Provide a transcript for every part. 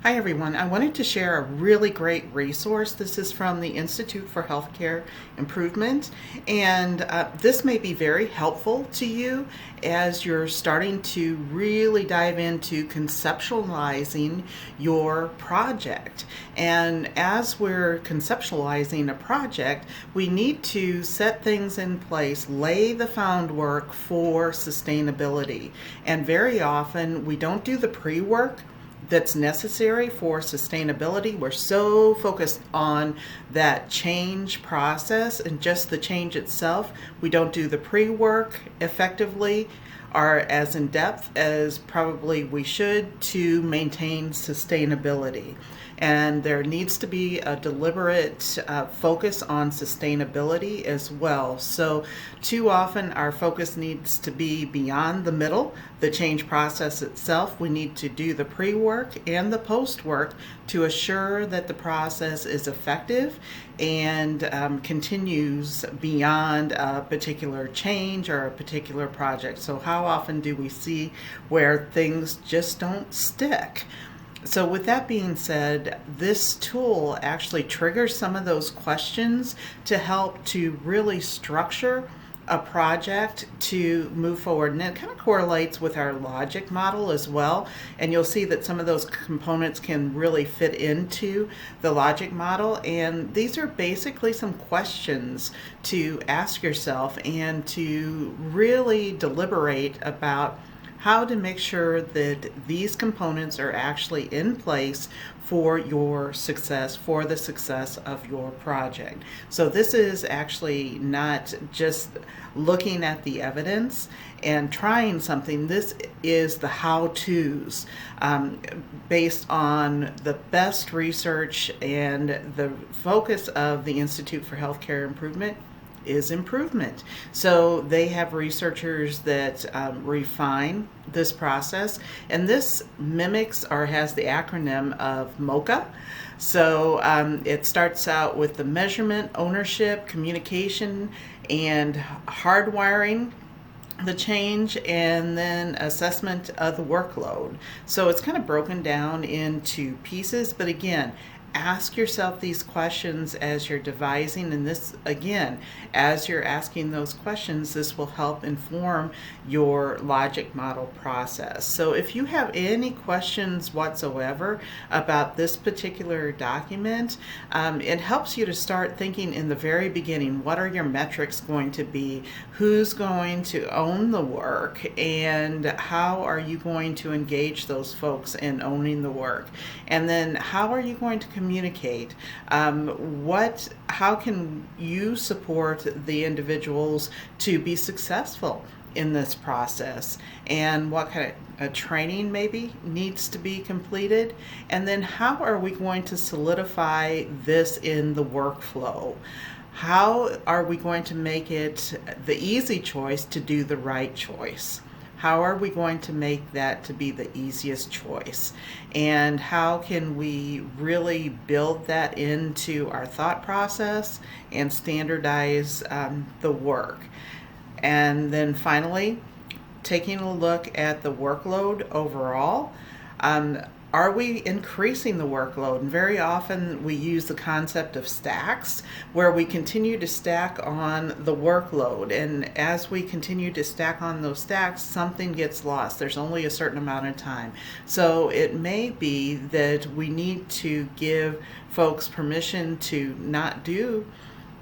Hi everyone. I wanted to share a really great resource. This is from the Institute for Healthcare Improvement, and this may be very helpful to you as you're starting to really dive into conceptualizing your project. And as we're conceptualizing a project, we need to set things in place, lay the groundwork for sustainability. And very often we don't do the pre-work that's necessary for sustainability. We're so focused on that change process and just the change itself. We don't do the pre-work effectively or as in depth as probably we should to maintain sustainability. And there needs to be a deliberate focus on sustainability as well. So too often our focus needs to be beyond the middle, the change process itself. We need to do the pre-work and the post-work to assure that the process is effective and continues beyond a particular change or a particular project. So how often do we see where things just don't stick? So with that being said, this tool actually triggers some of those questions to help to really structure a project to move forward. And it kind of correlates with our logic model as well. And you'll see that some of those components can really fit into the logic model. And these are basically some questions to ask yourself and to really deliberate about how to make sure that these components are actually in place for your success, for the success of your project. So this is actually not just looking at the evidence and trying something. This is the how-tos based on the best research, and the focus of the Institute for Healthcare Improvement is improvement. So they have researchers that refine this process, and this mimics or has the acronym of MOCA. So it starts out with the measurement, ownership, communication, and hardwiring the change, and then assessment of the workload. So it's kind of broken down into pieces, but again, ask yourself these questions as you're devising, and this, again, as you're asking those questions, this will help inform your logic model process. So if you have any questions whatsoever about this particular document, it helps you to start thinking in the very beginning, what are your metrics going to be? Who's going to own the work? And how are you going to engage those folks in owning the work? And then how are you going to communicate? How can you support the individuals to be successful in this process? And what kind of training maybe needs to be completed? And then how are we going to solidify this in the workflow? How are we going to make it the easy choice to do the right choice? How are we going to make that to be the easiest choice? And how can we really build that into our thought process and standardize the work? And then finally, taking a look at the workload overall. Are we increasing the workload? And very often we use the concept of stacks, where we continue to stack on the workload. And as we continue to stack on those stacks, something gets lost. There's only a certain amount of time. So it may be that we need to give folks permission to not do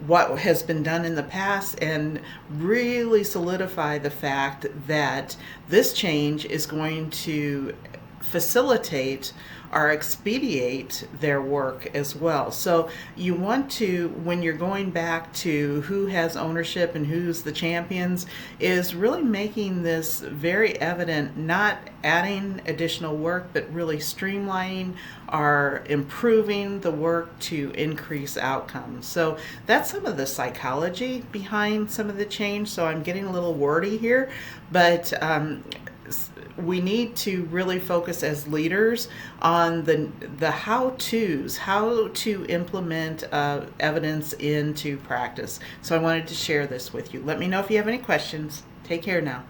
what has been done in the past and really solidify the fact that this change is going to facilitate or expedite their work as well. So you want to, when you're going back to who has ownership and who's the champions, is really making this very evident, not adding additional work, but really streamlining or improving the work to increase outcomes. So that's some of the psychology behind some of the change. So I'm getting a little wordy here, but we need to really focus as leaders on the how-tos, how to implement evidence into practice. So I wanted to share this with you. Let me know if you have any questions. Take care now.